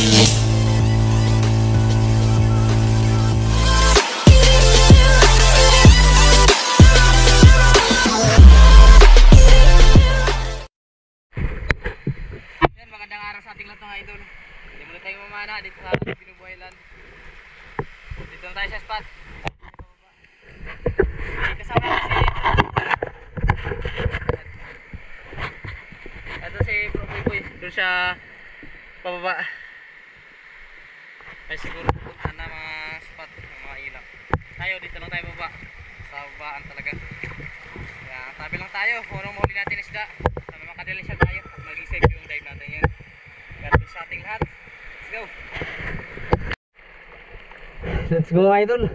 Magandang araw sa ating lahat mga idol. Hindi muna tayo mamana dito sa Binubuhay Land. Dito na tayo sa spot. Kasama si ito si Bro Boy. Doon siya pababa. Ay siguro pupunta na mga spot ng mga ilaw. Tayo dito lang tayo baba. Sa babaan talaga. Kaya tabi lang tayo. Kung anong mahuli natin isda. Sana makadali siya tayo. Maging safe yung dive natin yan. Ganito sa ating lahat. Let's go. Let's go idol.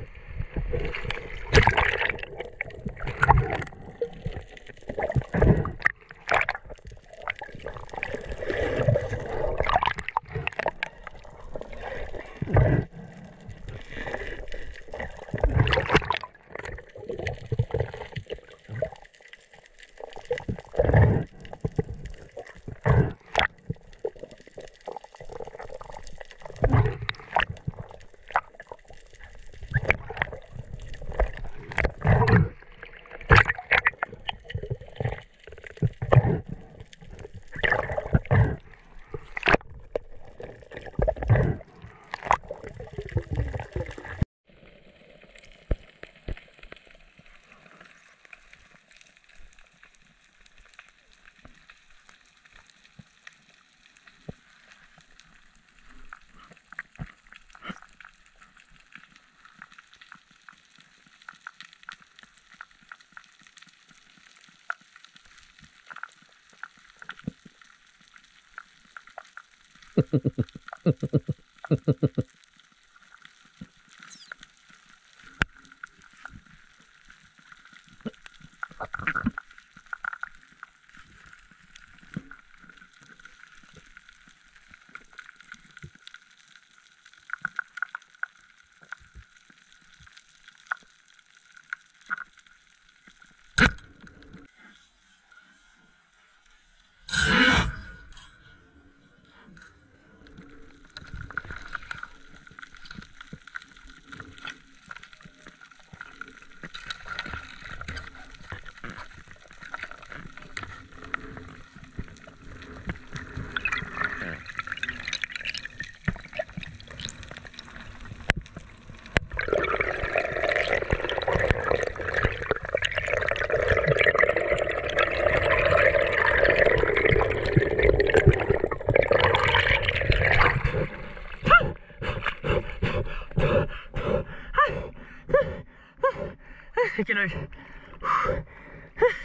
Thank you Lord.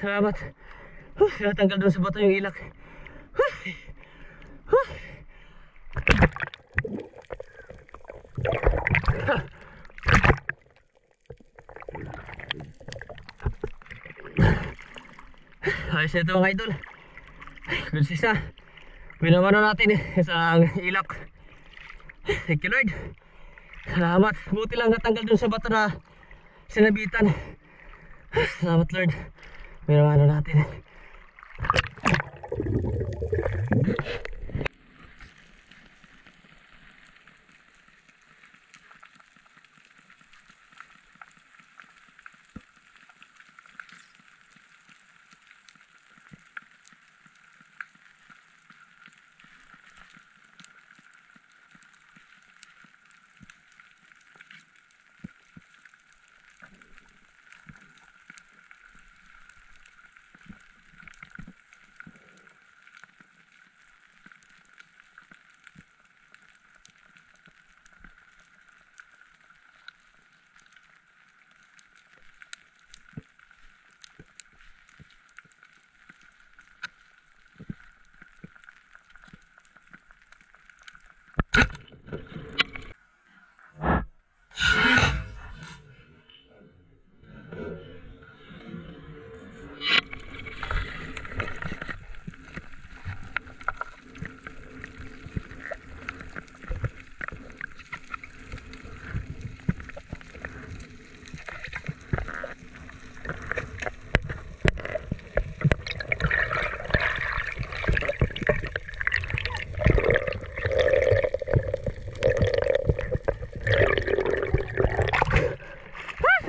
Salamat. Natanggal doon sa bato yung ilak. Ayos na ito mga idol. Good sisa. Binamano natin sa ilak. Thank you Lord. Salamat. Buti lang natanggal doon sa bato na sinabitan. Salamat Lord. Binamano natin.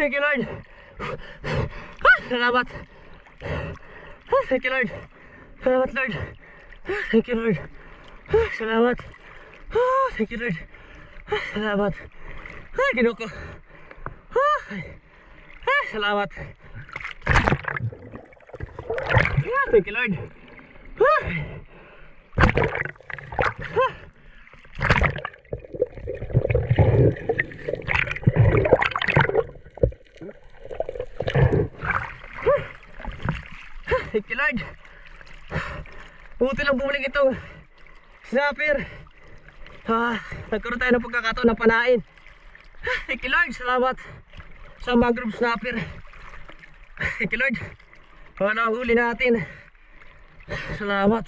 Thank you, Lord. Salamat. Thank you, Lord. Salamat, Lord. Thank you, Lord. Salamat. Thank you, Lord. Salamat. Ginoo ko. Salamat. Thank you, Lord. Thank you, Lord. Buti lang bumalik itong snapper. Nagkaroon tayo ng pagkakataon na panain. Thank you, Lord. Salamat sa mangrove snapper. Thank you, Lord. Wala ang huli natin. Salamat.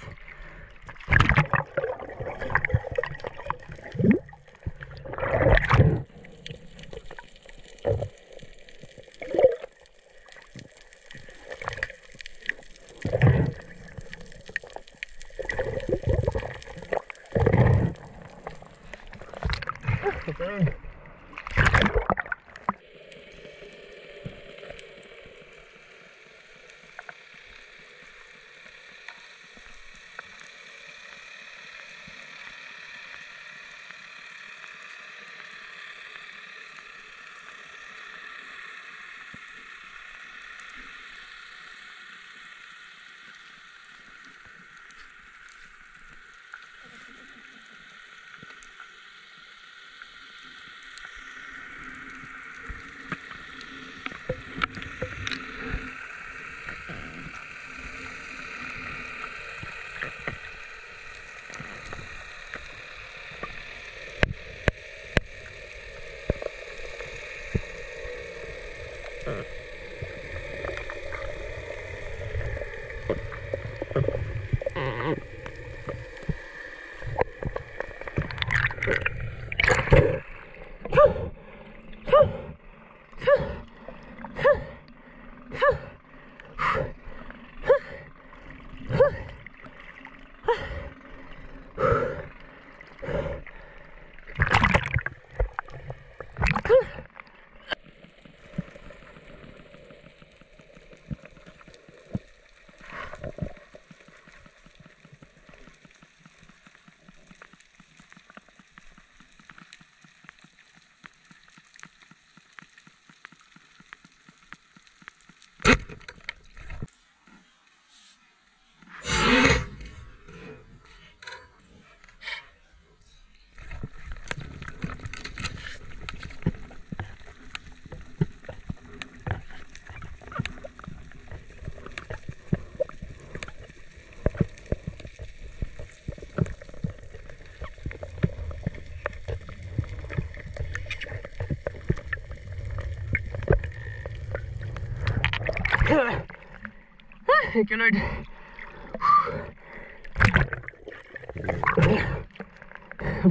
Thank you, Lord.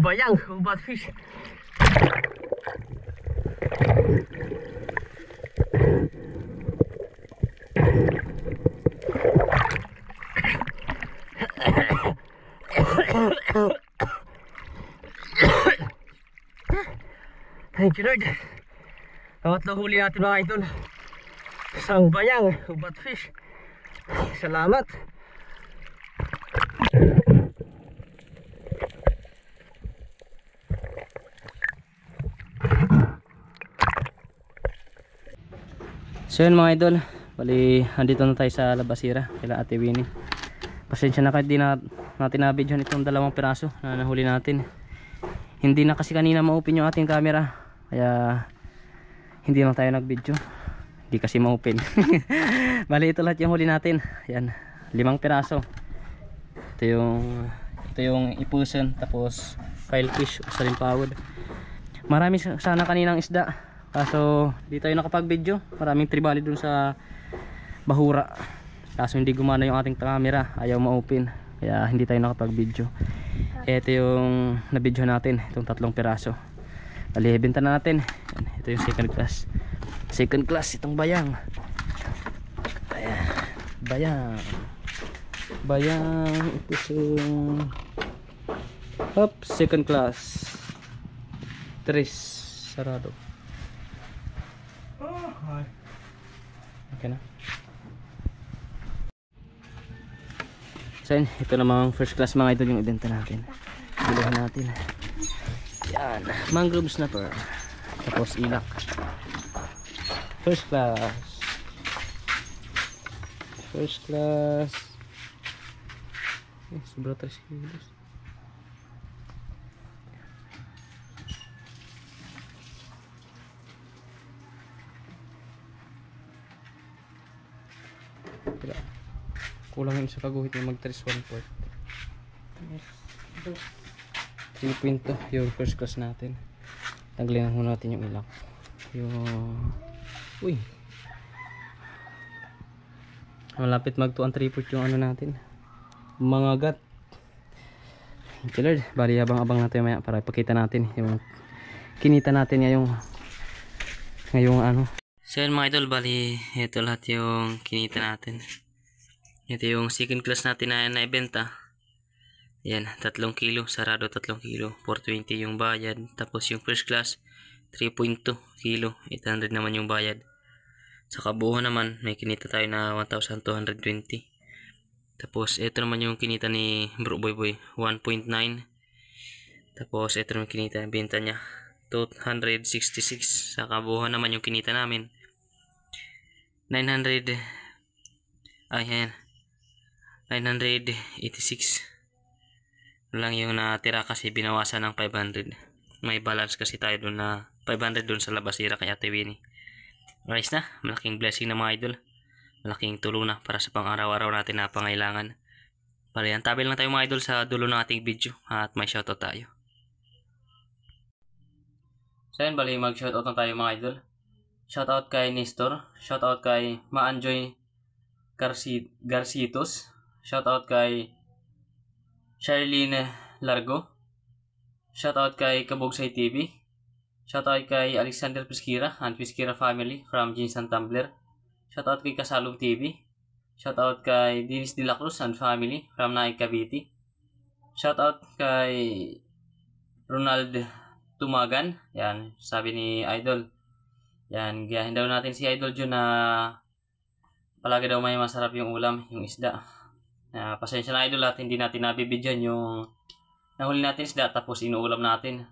Bayang, ubat fish. Thank you, Lord. Pangatlong huli natin mga idol. Isang bayang, ubat fish. Salamat. So yun mga idol, bali andito na tayo sa Labasira kila Ate Winnie. Pasensya na kahit di na natin na-video itong dalawang piraso na nahuli natin. Hindi na kasi kanina ma-open yung ating camera, kaya hindi na tayo nag-video. Hindi kasi ma-open. Bali ito lahat yung huli natin. Yan, 5 piraso. Ito yung ipuson, tapos filefish o salimpawod. Marami sana kaninang isda, kaso di tayo nakapag-video. Maraming tribali dun sa bahura, kaso hindi gumana yung ating camera, ayaw ma-open, kaya hindi tayo nakapag-video. Ito yung na-video natin, itong 3 piraso. Bali, benta na natin. Ito yung second class. Second class itong bayang. Bayang ito yung hop, second class. Tres sarado. Okay na. So yun, ito namang first class mga idol yung ibenta natin. Biluhan natin. Yan, mangrove snapper. Tapos ilak. First class. First class. Sobra 3 kilos. Kulang yun sa kaguhit na mag-3 1/4. 3.2 yung first class natin. Taglihan mo natin yung ilak. Uy, malapit mag 2 and 3/4 yung ano natin, mga gat. Thank you Lord. Bali abang-abang natin maya para ipakita natin yung kinita natin ngayong ano. So yun mga idol, bali ito lahat yung kinita natin. Ito yung second class natin na naibenta. Yan, 3 kilo, sarado 3 kilo, 420 yung bayad. Tapos yung first class 3.2 kilo, 800 naman yung bayad. Sa kabuuan naman may kinita tayo na 1,220. Tapos ito naman yung kinita ni Bro Boy Boy, 1.9. Tapos ito naman kinita, benta niya 266. Sa kabuuan naman yung kinita namin 900. Ayan, 986 lang yung natira kasi binawasan ng 500. May balance kasi tayo doon na 500 doon sa labasira kay Ate Winnie. Guys na, malaking blessing na mga idol. Malaking tulong na para sa pang-araw-araw natin na pangailangan. Bali, antabi lang tayo mga idol sa dulo ng ating video at may shoutout tayo. So yun, bali mag-shoutout na tayo mga idol. Shoutout kay Nestor, shoutout kay Maanjoy Garcitos, shoutout kay Charlene Largo, shoutout kay Kabogsay TV, shoutout kay Alexander Pisquira and Pisquira family from Jinsan Tumbler, shoutout kay Kasalong TV, shoutout kay Dennis De La Cruz and family from Naik Cavite, shoutout kay Ronald Tumagan. Yan, sabi ni Idol, yan, gayahin daw natin si Idol Jun na palagi daw may masarap yung ulam, yung isda. Pasensya na Idol at hindi natin nabibidyan yung nahuli natin isda tapos inuulam natin.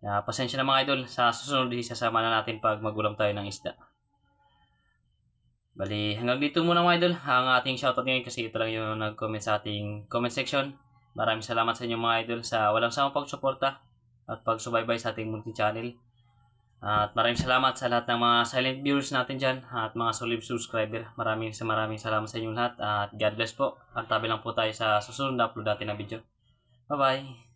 Pasensya na mga Idol, sa susunod isasama na natin pag magulam tayo ng isda. Bali, hanggang dito muna mga Idol ang ating shoutout ngayon kasi ito lang yung nag-comment sa ating comment section. Maraming salamat sa inyo mga Idol sa walang sawang pagsuporta at pagsubaybay sa ating munting channel. At maraming salamat sa lahat ng mga silent viewers natin dyan at mga solid subscriber. Maraming salamat sa inyong lahat at God bless po. At tabi lang po tayo sa susunod na upload natin na video. Bye bye!